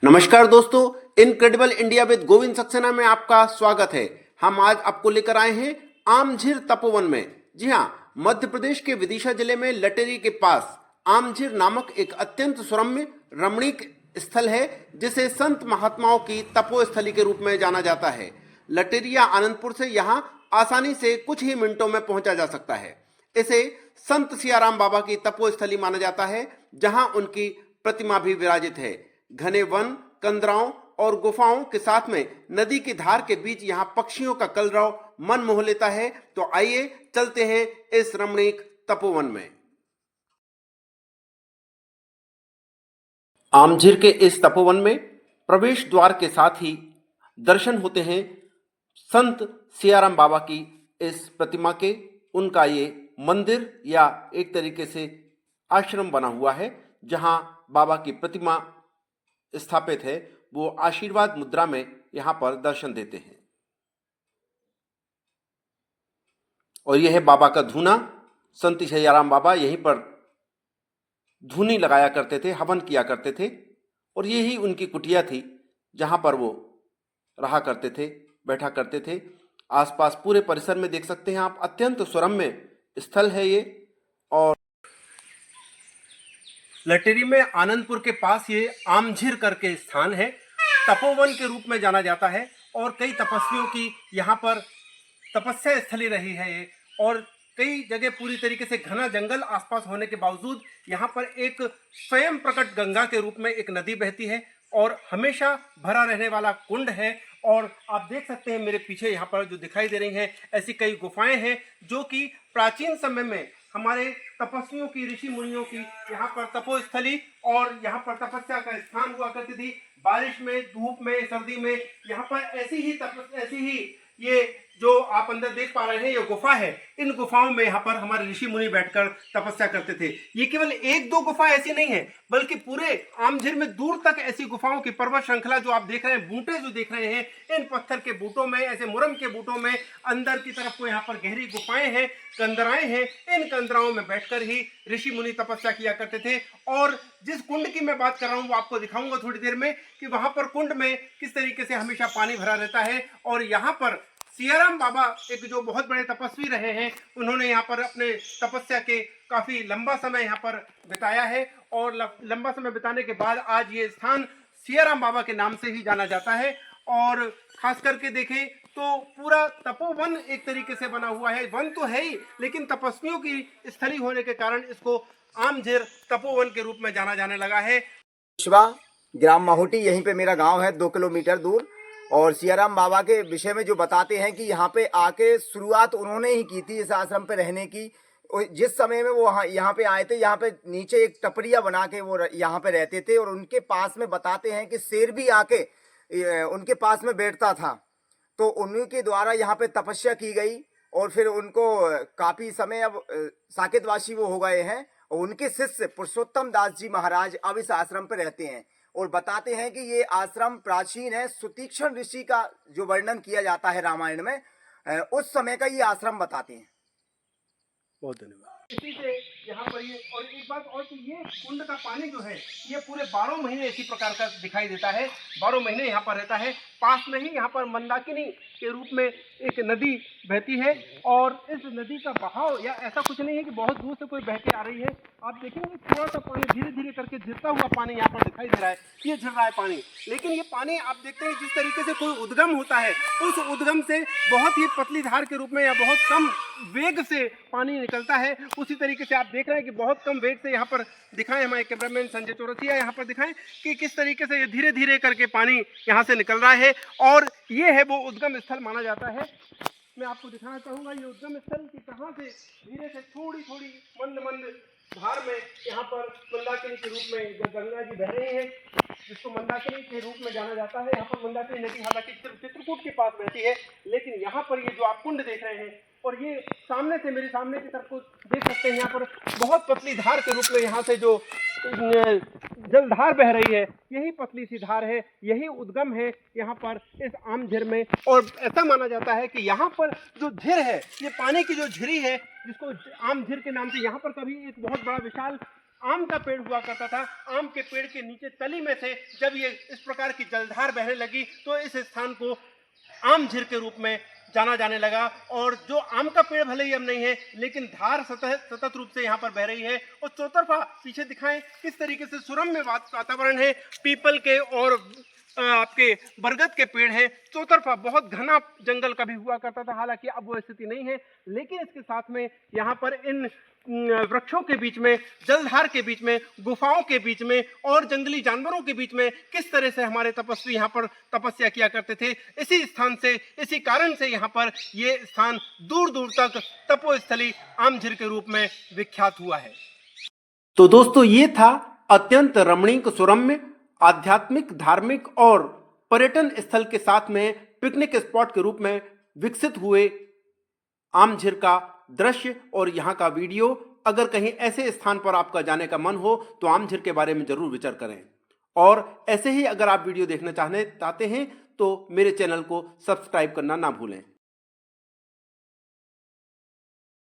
नमस्कार दोस्तों, incredible India with Govind Saxena में आपका स्वागत है। हम आज आपको लेकर आए हैं आमझिर तपोवन में। जी हाँ, मध्य प्रदेश के विदिशा जिले में लटेरी के पास आमझिर नामक एक अत्यंत सुरम्य रमणीक स्थल है, जिसे संत महात्माओं की तपोस्थली के रूप में जाना जाता है। लटेरी या आनंदपुर से यहाँ आसानी से कुछ ही मिनटों में पहुंचा जा सकता है। इसे संत सियाराम बाबा की तपोस्थली माना जाता है, जहां उनकी प्रतिमा भी विराजित है। घने वन, कंदराओं और गुफाओं के साथ में नदी की धार के बीच यहाँ पक्षियों का कलरव मन मोह लेता है। तो आइए चलते हैं इस रमणीक तपोवन में। आमझिर के इस तपोवन में प्रवेश द्वार के साथ ही दर्शन होते हैं संत सियाराम बाबा की इस प्रतिमा के। उनका ये मंदिर या एक तरीके से आश्रम बना हुआ है, जहां बाबा की प्रतिमा स्थापित है। वो आशीर्वाद मुद्रा में यहां पर दर्शन देते हैं। और यह है बाबा का धूना। संत सियाराम बाबा यहीं पर धूनी लगाया करते थे, हवन किया करते थे, और यही उनकी कुटिया थी जहां पर वो रहा करते थे, बैठा करते थे। आसपास पूरे परिसर में देख सकते हैं आप, अत्यंत सुरम्य स्थल है ये। और लटेरी में आनंदपुर के पास ये आमझिर करके स्थान है, तपोवन के रूप में जाना जाता है। और कई तपस्वियों की यहाँ पर तपस्या स्थली रही है ये। और कई जगह पूरी तरीके से घना जंगल आसपास होने के बावजूद यहाँ पर एक स्वयं प्रकट गंगा के रूप में एक नदी बहती है और हमेशा भरा रहने वाला कुंड है। और आप देख सकते हैं मेरे पीछे यहाँ पर जो दिखाई दे रही हैं, ऐसी कई गुफाएं हैं जो कि प्राचीन समय में हमारे तपस्वियों की, ऋषि मुनियों की यहाँ पर तपोस्थली और यहाँ पर तपस्या का स्थान हुआ करती थी। बारिश में, धूप में, सर्दी में यहाँ पर ऐसी ही ये जो आप अंदर देख पा रहे हैं, ये गुफा है। इन गुफाओं में यहाँ पर हमारे ऋषि मुनि बैठकर तपस्या करते थे। ये केवल एक दो गुफा ऐसी नहीं है, बल्कि पूरे आमझिर में दूर तक ऐसी गुफाओं की पर्वत श्रृंखला जो आप देख रहे हैं, बूटे जो देख रहे हैं, इन पत्थर के बूटों में, ऐसे मुरम के बूटों में अंदर की तरफ को यहाँ पर गहरी गुफाएं हैं, कंदराएं हैं। इन कंदराओं में बैठकर ही ऋषि मुनि तपस्या किया करते थे। और जिस कुंड की मैं बात कर रहा हूँ वो आपको दिखाऊंगा थोड़ी देर में, कि वहां पर कुंड में किस तरीके से हमेशा पानी भरा रहता है। और यहाँ पर सियाराम बाबा एक जो बहुत बड़े तपस्वी रहे हैं, उन्होंने यहाँ पर अपने तपस्या के काफी लंबा समय यहाँ पर बिताया है। और लंबा समय बिताने के बाद आज ये स्थान सियाराम बाबा के नाम से ही जाना जाता है। और खास करके देखें तो पूरा तपोवन एक तरीके से बना हुआ है। वन तो है ही, लेकिन तपस्वियों की स्थली होने के कारण इसको आमझिर तपोवन के रूप में जाना जाने लगा है। शिवा ग्राम माहौटी, यहीं पे मेरा गांव है 2 किलोमीटर दूर। और सियाराम बाबा के विषय में जो बताते हैं कि यहाँ पे आके शुरुआत उन्होंने ही की थी इस आश्रम पे रहने की। जिस समय में वो यहाँ पे आए थे, यहाँ पे नीचे एक टपरिया बना के वो यहाँ पे रहते थे। और उनके पास में बताते हैं कि शेर भी आके उनके पास में बैठता था। तो उन्हीं के द्वारा यहाँ पे तपस्या की गई। और फिर उनको काफी समय अब साकेतवासी वो हो गए हैं। और उनके शिष्य पुरुषोत्तम दास जी महाराज अब इस आश्रम पर रहते हैं। और बताते हैं कि ये आश्रम प्राचीन है। सुतीक्षण ऋषि का जो वर्णन किया जाता है रामायण में, उस समय का ये आश्रम बताते हैं। बहुत धन्यवाद। इसी से यहाँ पर ये, और एक बात और कि ये कुंड का पानी जो है ये पूरे 12 महीने इसी प्रकार का दिखाई देता है। 12 महीने यहाँ पर रहता है। पास में ही यहाँ पर मंदाकिनी के रूप में एक नदी बहती है। और इस नदी का बहाव या ऐसा कुछ नहीं है कि बहुत दूर से कोई बह के आ रही है। आप देखेंगे थोड़ा सा पानी धीरे धीरे करके गिरता हुआ पानी यहाँ पर दिखाई दे रहा है, ये झड़ रहा है पानी। लेकिन ये पानी आप देखते हैं जिस तरीके से कोई उद्गम होता है, उस उद्गम से बहुत ही पतली धार के रूप में या बहुत कम वेग से पानी निकलता है। उसी तरीके से आप देख रहे हैं कि बहुत कम वेग से यहाँ पर दिखाएं, हमारे कैमरामैन संजय चौरसिया यहाँ पर दिखाएं कि किस तरीके से ये धीरे धीरे करके पानी यहाँ से निकल रहा है। और ये है वो उद्गम स्थल माना जाता है। मैं आपको दिखाना चाहूँगा ये उद्गम स्थल कि कहाँ से धीरे से थोड़ी थोड़ी मंद मंद धार में यहाँ पर मंदाकिनी के रूप में जो गंगा जी बह रही है, जिसको मंदाकिनी के रूप में जाना जाता है। यहाँ पर मंदाकिनी नदी हालांकि चित्रकूट के पास बहती है, लेकिन यहाँ पर ये जो आप कुंड देख रहे हैं, और ये सामने से, मेरे सामने की तरफ को देख सकते हैं, यहाँ पर बहुत पतली धार के रूप में यहाँ से जो जलधार बह रही है, यही पतली सी धार है, यही उद्गम है यहाँ पर इस आमझिर में। और ऐसा माना जाता है कि यहाँ पर जो झिर है, ये पानी की जो झिरी है, जिसको आमझिर के नाम से, यहाँ पर कभी एक बहुत बड़ा विशाल आम का पेड़ हुआ करता था। आम के पेड़ के नीचे तली में से जब ये इस प्रकार की जलधार बहने लगी तो इस स्थान को आम झीर के रूप में जाना जाने लगा। और जो आम का पेड़ भले ही अब नहीं है, लेकिन धार सतत रूप से यहाँ पर बह रही है। और चौतरफा पीछे दिखाएं किस तरीके से सुरम्य वातावरण है, पीपल के और आपके बरगद के पेड़ हैं। चौतरफा बहुत घना जंगल कभी हुआ करता था, हालांकि अब वो स्थिति नहीं है। लेकिन इसके साथ में यहाँ पर इन वृक्षों के बीच में, जलधार के बीच में, गुफाओं के बीच में और जंगली जानवरों के बीच में किस तरह से हमारे तपस्वी यहाँ पर तपस्या किया करते थे, इसी स्थान से, इसी कारण से यहाँ पर ये स्थान दूर दूर तक तपोस्थली आमझीर के रूप में विख्यात हुआ है। तो दोस्तों, ये था अत्यंत रमणीक, सुरम्य, आध्यात्मिक, धार्मिक और पर्यटन स्थल के साथ में पिकनिक स्पॉट के रूप में विकसित हुए आमझीर का दृश्य और यहाँ का वीडियो। अगर कहीं ऐसे स्थान पर आपका जाने का मन हो तो आमझीर के बारे में जरूर विचार करें। और ऐसे ही अगर आप वीडियो देखना चाहते हैं तो मेरे चैनल को सब्सक्राइब करना ना भूलें।